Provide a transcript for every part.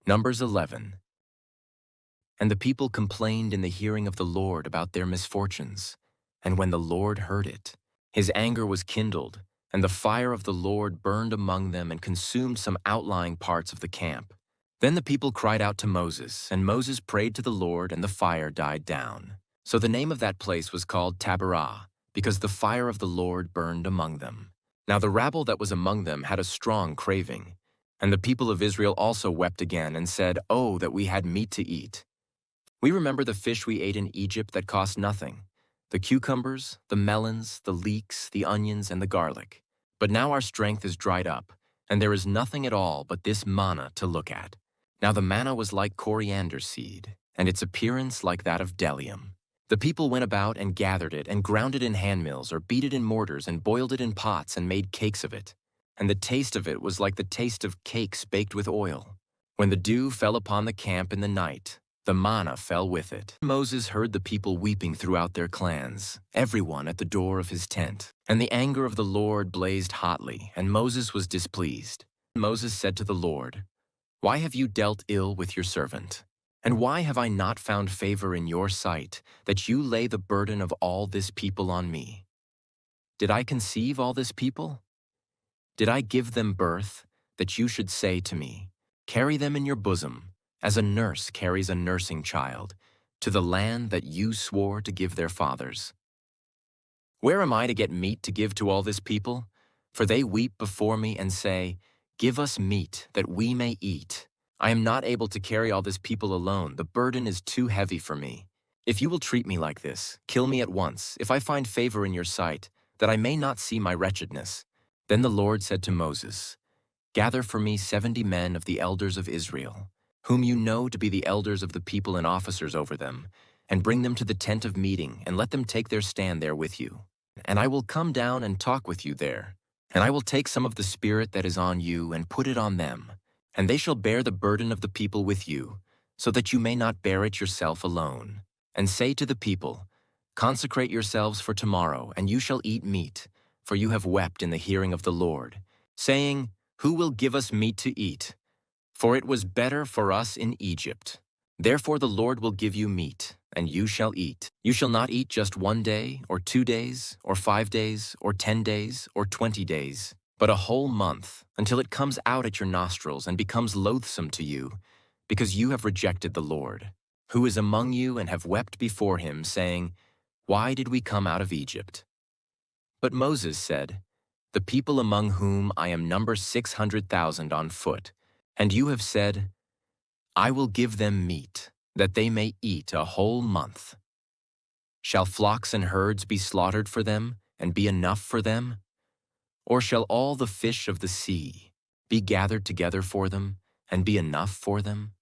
Numbers 11. And the people complained in the hearing of the Lord about their misfortunes. And when the Lord heard it, his anger was kindled, and the fire of the Lord burned among them and consumed some outlying parts of the camp. Then the people cried out to Moses, and Moses prayed to the Lord, and the fire died down. So the name of that place was called Taberah, because the fire of the Lord burned among them. Now the rabble that was among them had a strong craving. And the people of Israel also wept again and said, "Oh, that we had meat to eat. We remember the fish we ate in Egypt that cost nothing, the cucumbers, the melons, the leeks, the onions, and the garlic. But now our strength is dried up, and there is nothing at all but this manna to look at." Now the manna was like coriander seed, and its appearance like that of bdellium. The people went about and gathered it, and ground it in handmills, or beat it in mortars, and boiled it in pots, and made cakes of it. And the taste of it was like the taste of cakes baked with oil. When the dew fell upon the camp in the night, the manna fell with it. Moses heard the people weeping throughout their clans, everyone at the door of his tent. And the anger of the Lord blazed hotly, and Moses was displeased. Moses said to the Lord, "Why have you dealt ill with your servant? And why have I not found favor in your sight, that you lay the burden of all this people on me? Did I conceive all this people? Did I give them birth, that you should say to me, 'Carry them in your bosom,' as a nurse carries a nursing child, to the land that you swore to give their fathers? Where am I to get meat to give to all this people? For they weep before me and say, 'Give us meat, that we may eat.' I am not able to carry all this people alone. The burden is too heavy for me. If you will treat me like this, kill me at once, if I find favor in your sight, that I may not see my wretchedness." Then the Lord said to Moses, "Gather for me 70 men of the elders of Israel, whom you know to be the elders of the people and officers over them, and bring them to the tent of meeting, and let them take their stand there with you. And I will come down and talk with you there. And I will take some of the Spirit that is on you and put it on them, and they shall bear the burden of the people with you, so that you may not bear it yourself alone. And say to the people, 'Consecrate yourselves for tomorrow, and you shall eat meat, for you have wept in the hearing of the Lord, saying, Who will give us meat to eat? For it was better for us in Egypt. Therefore the Lord will give you meat, and you shall eat. You shall not eat just 1 day, or 2 days, or 5 days, or 10 days, or 20 days, but a whole month, until it comes out at your nostrils and becomes loathsome to you, because you have rejected the Lord, who is among you, and have wept before him, saying, Why did we come out of Egypt?" But Moses said, "The people among whom I am number 600,000 on foot, and you have said, I will give them meat, that they may eat a whole month. Shall flocks and herds be slaughtered for them, and be enough for them? Or shall all the fish of the sea be gathered together for them, and be enough for them?"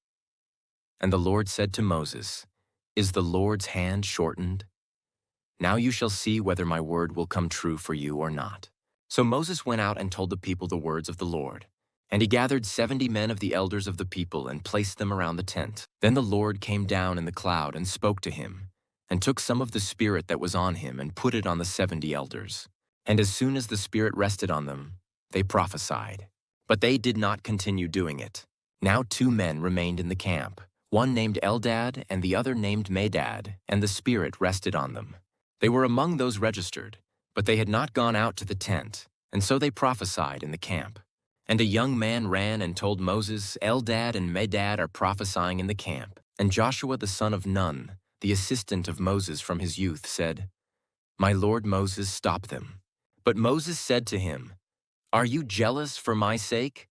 And the Lord said to Moses, "Is the Lord's hand shortened? Now you shall see whether my word will come true for you or not." So Moses went out and told the people the words of the Lord. And he gathered 70 men of the elders of the people and placed them around the tent. Then the Lord came down in the cloud and spoke to him, and took some of the Spirit that was on him and put it on the 70 elders. And as soon as the Spirit rested on them, they prophesied. But they did not continue doing it. Now 2 men remained in the camp, one named Eldad and the other named Medad, and the Spirit rested on them. They were among those registered, but they had not gone out to the tent, and so they prophesied in the camp. And a young man ran and told Moses, "Eldad and Medad are prophesying in the camp." And Joshua the son of Nun, the assistant of Moses from his youth, said, "My lord Moses, stop them." But Moses said to him, "Are you jealous for my sake?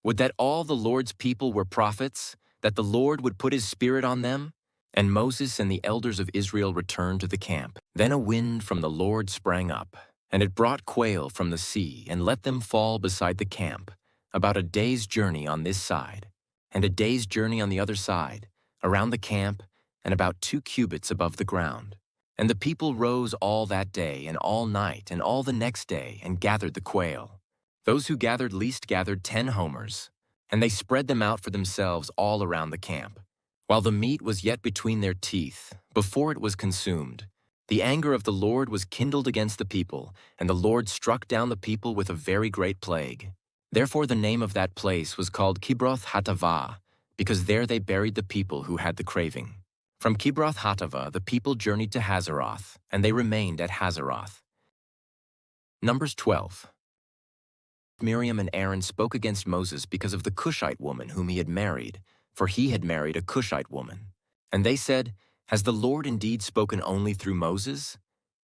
Would that all the Lord's people were prophets, that the Lord would put his Spirit on them?" And Moses and the elders of Israel returned to the camp. Then a wind from the Lord sprang up, and it brought quail from the sea, and let them fall beside the camp, about a day's journey on this side, and a day's journey on the other side, around the camp, and about 2 cubits above the ground. And the people rose all that day, and all night, and all the next day, and gathered the quail. Those who gathered least gathered 10 homers, and they spread them out for themselves all around the camp. While the meat was yet between their teeth, before it was consumed, the anger of the Lord was kindled against the people, and the Lord struck down the people with a very great plague. Therefore the name of that place was called Kibroth Hattaavah, because there they buried the people who had the craving. From Kibroth Hattaavah the people journeyed to Hazeroth, and they remained at Hazeroth. Numbers 12. Miriam and Aaron spoke against Moses because of the Cushite woman whom he had married, for he had married a Cushite woman. And they said, "Has the Lord indeed spoken only through Moses?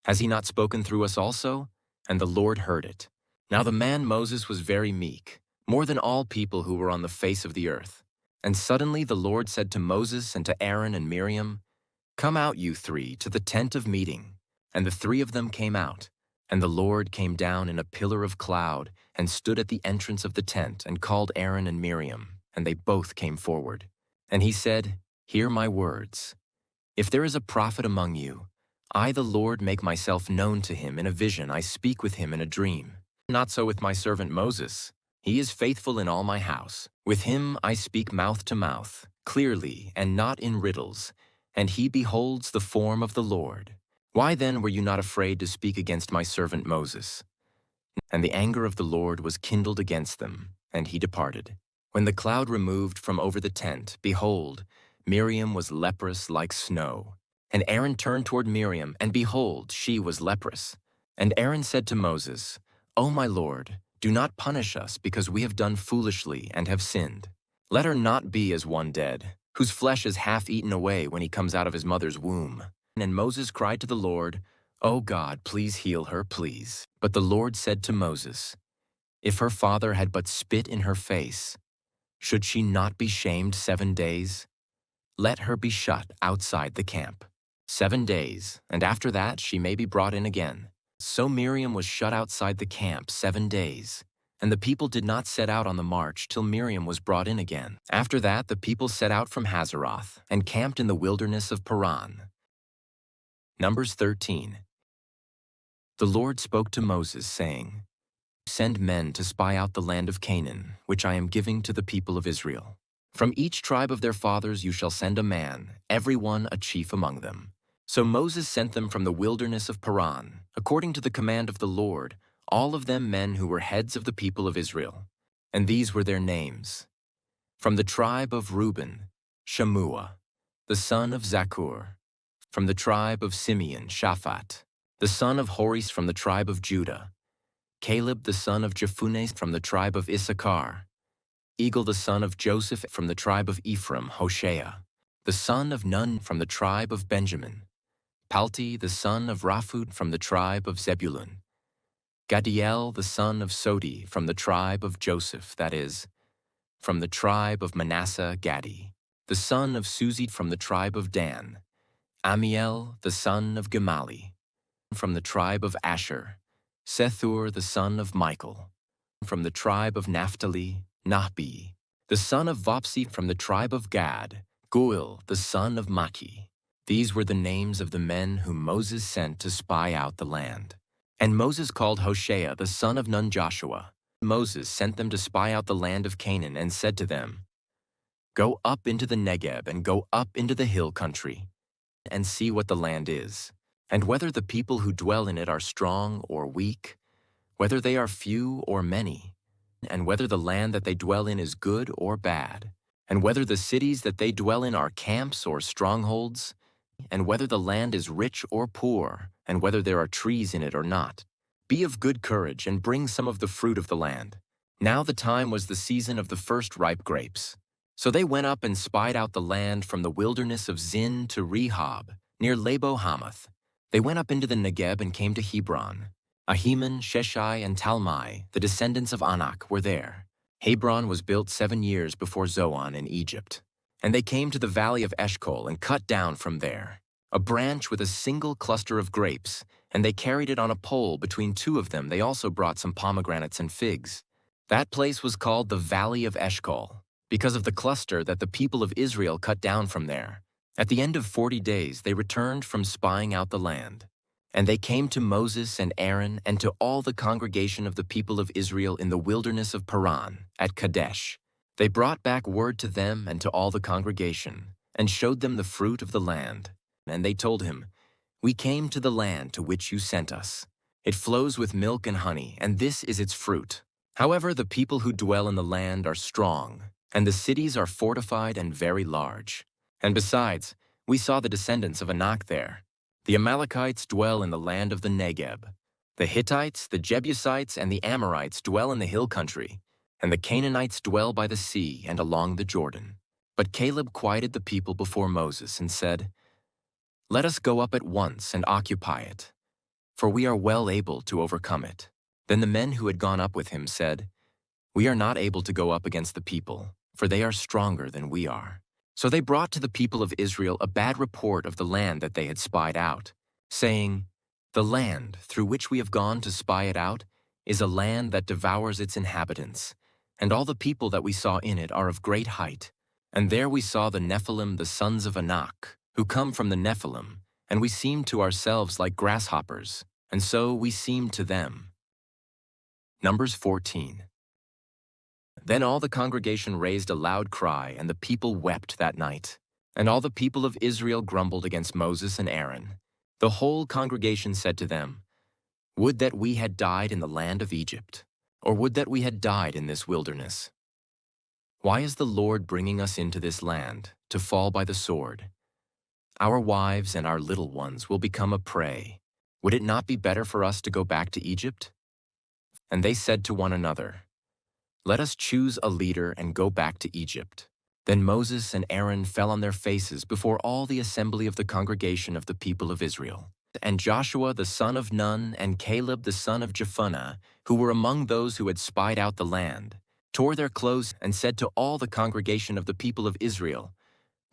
Has he not spoken through us also?" And the Lord heard it. Now the man Moses was very meek, more than all people who were on the face of the earth. And suddenly the Lord said to Moses and to Aaron and Miriam, "Come out, you three, to the tent of meeting." And the three of them came out. And the Lord came down in a pillar of cloud and stood at the entrance of the tent and called Aaron and Miriam, and they both came forward. And he said, "Hear my words. If there is a prophet among you, I, the Lord, make myself known to him in a vision. I speak with him in a dream. Not so with my servant Moses. He is faithful in all my house. With him I speak mouth to mouth, clearly and not in riddles, and he beholds the form of the Lord. Why then were you not afraid to speak against my servant Moses?" And the anger of the Lord was kindled against them, and he departed. When the cloud removed from over the tent, behold, Miriam was leprous like snow. And Aaron turned toward Miriam, and behold, she was leprous. And Aaron said to Moses, "O my Lord, do not punish us because we have done foolishly and have sinned. Let her not be as one dead, whose flesh is half eaten away when he comes out of his mother's womb." And Moses cried to the Lord, "O God, please heal her, please." But the Lord said to Moses, "If her father had but spit in her face, should she not be shamed 7 days? Let her be shut outside the camp 7 days, and after that she may be brought in again." So Miriam was shut outside the camp 7 days, and the people did not set out on the march till Miriam was brought in again. After that the people set out from Hazeroth and camped in the wilderness of Paran. Numbers 13. The Lord spoke to Moses, saying, "Send men to spy out the land of Canaan, which I am giving to the people of Israel. From each tribe of their fathers you shall send a man, every one a chief among them." So Moses sent them from the wilderness of Paran, according to the command of the Lord, all of them men who were heads of the people of Israel. And these were their names. From the tribe of Reuben, Shammua, the son of Zaccur. From the tribe of Simeon, Shaphat, the son of Horis. From the tribe of Judah, Caleb the son of Jephunneh. From the tribe of Issachar, Eagle the son of Joseph. From the tribe of Ephraim, Hoshea, the son of Nun. From the tribe of Benjamin, Palti the son of Raphu. From the tribe of Zebulun, Gadiel the son of Sodi. From the tribe of Joseph, that is, from the tribe of Manasseh, Gadi, the son of Suzi. From the tribe of Dan, Amiel the son of Gemali. From the tribe of Asher, Sethur the son of Michael. From the tribe of Naphtali, Nahbi, the son of Vopsi. From the tribe of Gad, Guil the son of Maki. These were the names of the men whom Moses sent to spy out the land. And Moses called Hoshea the son of Nun Joshua. Moses sent them to spy out the land of Canaan and said to them, "Go up into the Negeb and go up into the hill country, and see what the land is, and whether the people who dwell in it are strong or weak, whether they are few or many, and whether the land that they dwell in is good or bad, and whether the cities that they dwell in are camps or strongholds, and whether the land is rich or poor, and whether there are trees in it or not. Be of good courage and bring some of the fruit of the land." Now the time was the season of the first ripe grapes. So they went up and spied out the land from the wilderness of Zin to Rehob, near Labo Hamath. They went up into the Negeb and came to Hebron. Ahiman, Sheshai, and Talmai, the descendants of Anak, were there. Hebron was built 7 years before Zoan in Egypt. And they came to the valley of Eshcol and cut down from there a branch with a single cluster of grapes, and they carried it on a pole. Between two of them they also brought some pomegranates and figs. That place was called the Valley of Eshcol, because of the cluster that the people of Israel cut down from there. At the end of 40 days they returned from spying out the land. And they came to Moses and Aaron and to all the congregation of the people of Israel in the wilderness of Paran, at Kadesh. They brought back word to them and to all the congregation, and showed them the fruit of the land. And they told him, "We came to the land to which you sent us. It flows with milk and honey, and this is its fruit. However, the people who dwell in the land are strong, and the cities are fortified and very large. And besides, we saw the descendants of Anak there. The Amalekites dwell in the land of the Negeb. The Hittites, the Jebusites, and the Amorites dwell in the hill country, and the Canaanites dwell by the sea and along the Jordan. But Caleb quieted the people before Moses and said, "Let us go up at once and occupy it, for we are well able to overcome it." Then the men who had gone up with him said, "We are not able to go up against the people, for they are stronger than we are." So they brought to the people of Israel a bad report of the land that they had spied out, saying, "The land through which we have gone to spy it out is a land that devours its inhabitants, and all the people that we saw in it are of great height. And there we saw the Nephilim, the sons of Anak, who come from the Nephilim, and we seemed to ourselves like grasshoppers, and so we seemed to them." Numbers 14. Then all the congregation raised a loud cry, and the people wept that night. And all the people of Israel grumbled against Moses and Aaron. The whole congregation said to them, "Would that we had died in the land of Egypt, or would that we had died in this wilderness. Why is the Lord bringing us into this land, to fall by the sword? Our wives and our little ones will become a prey. Would it not be better for us to go back to Egypt?" And they said to one another, "Let us choose a leader and go back to Egypt." Then Moses and Aaron fell on their faces before all the assembly of the congregation of the people of Israel. And Joshua the son of Nun and Caleb the son of Jephunneh, who were among those who had spied out the land, tore their clothes and said to all the congregation of the people of Israel,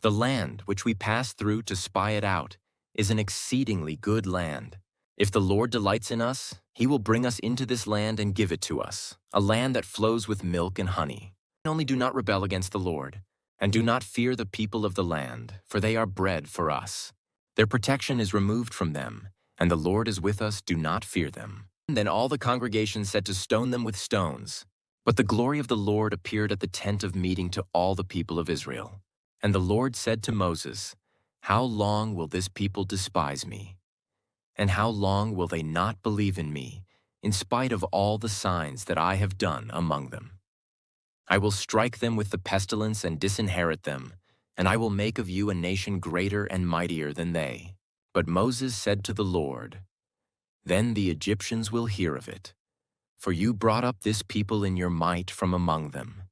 "The land which we passed through to spy it out is an exceedingly good land. If the Lord delights in us, he will bring us into this land and give it to us, a land that flows with milk and honey. Only do not rebel against the Lord, and do not fear the people of the land, for they are bread for us. Their protection is removed from them, and the Lord is with us. Do not fear them." And then all the congregation said to stone them with stones. But the glory of the Lord appeared at the tent of meeting to all the people of Israel. And the Lord said to Moses, "How long will this people despise me? And how long will they not believe in me, in spite of all the signs that I have done among them? I will strike them with the pestilence and disinherit them, and I will make of you a nation greater and mightier than they." But Moses said to the Lord, "Then the Egyptians will hear of it, for you brought up this people in your might from among them.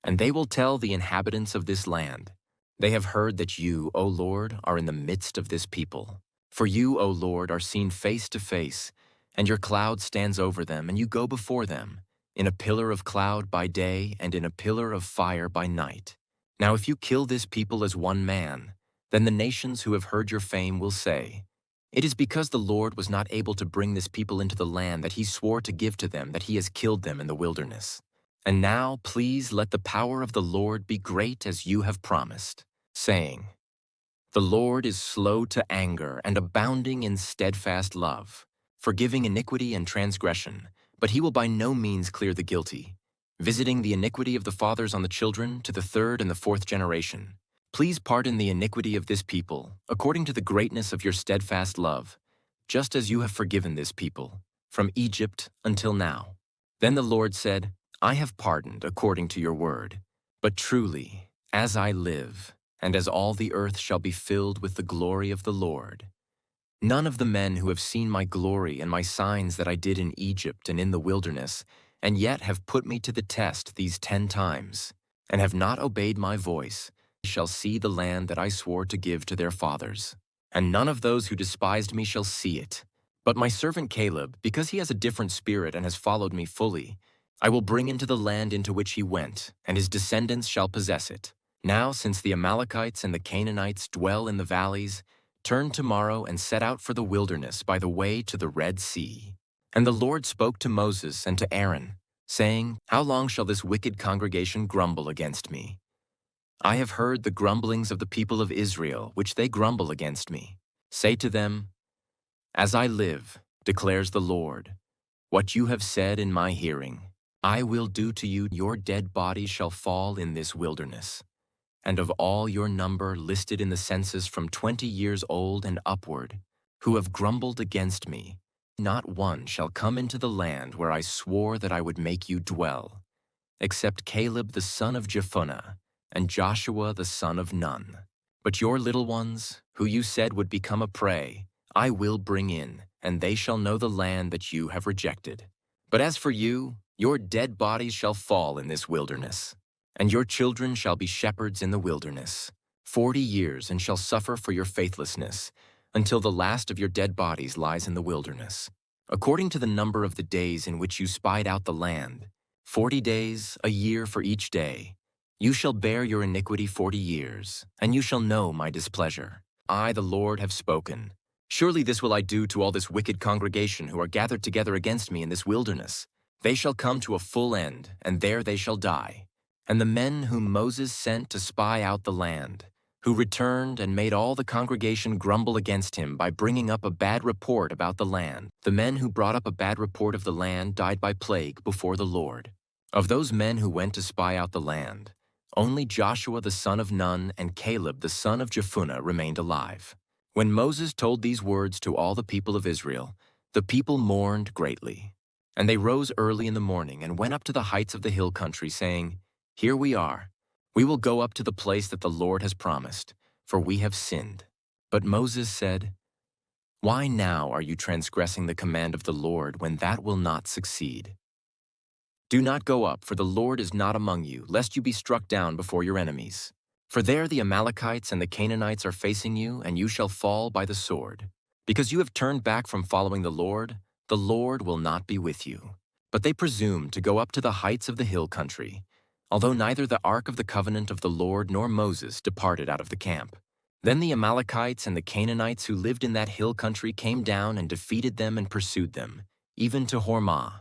And they will tell the inhabitants of this land, 'They have heard that you, O Lord, are in the midst of this people. For you, O Lord, are seen face to face, and your cloud stands over them, and you go before them, in a pillar of cloud by day and in a pillar of fire by night. Now if you kill this people as one man, then the nations who have heard your fame will say, "It is because the Lord was not able to bring this people into the land that he swore to give to them that he has killed them in the wilderness. And now please let the power of the Lord be great as you have promised," saying, "The Lord is slow to anger and abounding in steadfast love, forgiving iniquity and transgression, but he will by no means clear the guilty, visiting the iniquity of the fathers on the children to the third and the fourth generation. Please pardon the iniquity of this people, according to the greatness of your steadfast love, just as you have forgiven this people, from Egypt until now." Then the Lord said, "I have pardoned according to your word, but truly, as I live, and as all the earth shall be filled with the glory of the Lord, none of the men who have seen my glory and my signs that I did in Egypt and in the wilderness, and yet have put me to the test these 10 times, and have not obeyed my voice, shall see the land that I swore to give to their fathers. And none of those who despised me shall see it. But my servant Caleb, because he has a different spirit and has followed me fully, I will bring into the land into which he went, and his descendants shall possess it. Now, since the Amalekites and the Canaanites dwell in the valleys, turn tomorrow and set out for the wilderness by the way to the Red Sea." And the Lord spoke to Moses and to Aaron, saying, "How long shall this wicked congregation grumble against me? I have heard the grumblings of the people of Israel, which they grumble against me. Say to them, 'As I live, declares the Lord, what you have said in my hearing, I will do to you. Your dead bodies shall fall in this wilderness. And of all your number listed in the census from 20 years old and upward, who have grumbled against me, not one shall come into the land where I swore that I would make you dwell, except Caleb the son of Jephunneh and Joshua the son of Nun. But your little ones, who you said would become a prey, I will bring in, and they shall know the land that you have rejected. But as for you, your dead bodies shall fall in this wilderness, and your children shall be shepherds in the wilderness, 40 years, and shall suffer for your faithlessness, until the last of your dead bodies lies in the wilderness. According to the number of the days in which you spied out the land, 40 days, a year for each day, you shall bear your iniquity 40 years, and you shall know my displeasure. I, the Lord, have spoken. Surely this will I do to all this wicked congregation who are gathered together against me in this wilderness. They shall come to a full end, and there they shall die. And the men whom Moses sent to spy out the land, who returned and made all the congregation grumble against him by bringing up a bad report about the land. The men who brought up a bad report of the land died by plague before the Lord. Of those men who went to spy out the land, only Joshua the son of Nun and Caleb the son of Jephunneh remained alive. When Moses told these words to all the people of Israel, the people mourned greatly. And they rose early in the morning and went up to the heights of the hill country, saying, Here we are. We will go up to the place that the Lord has promised, for we have sinned. But Moses said, Why now are you transgressing the command of the Lord when that will not succeed? Do not go up, for the Lord is not among you, lest you be struck down before your enemies. For there the Amalekites and the Canaanites are facing you, and you shall fall by the sword. Because you have turned back from following the Lord will not be with you. But they presumed to go up to the heights of the hill country, although neither the ark of the covenant of the Lord nor Moses departed out of the camp. Then the Amalekites and the Canaanites who lived in that hill country came down and defeated them and pursued them, even to Hormah.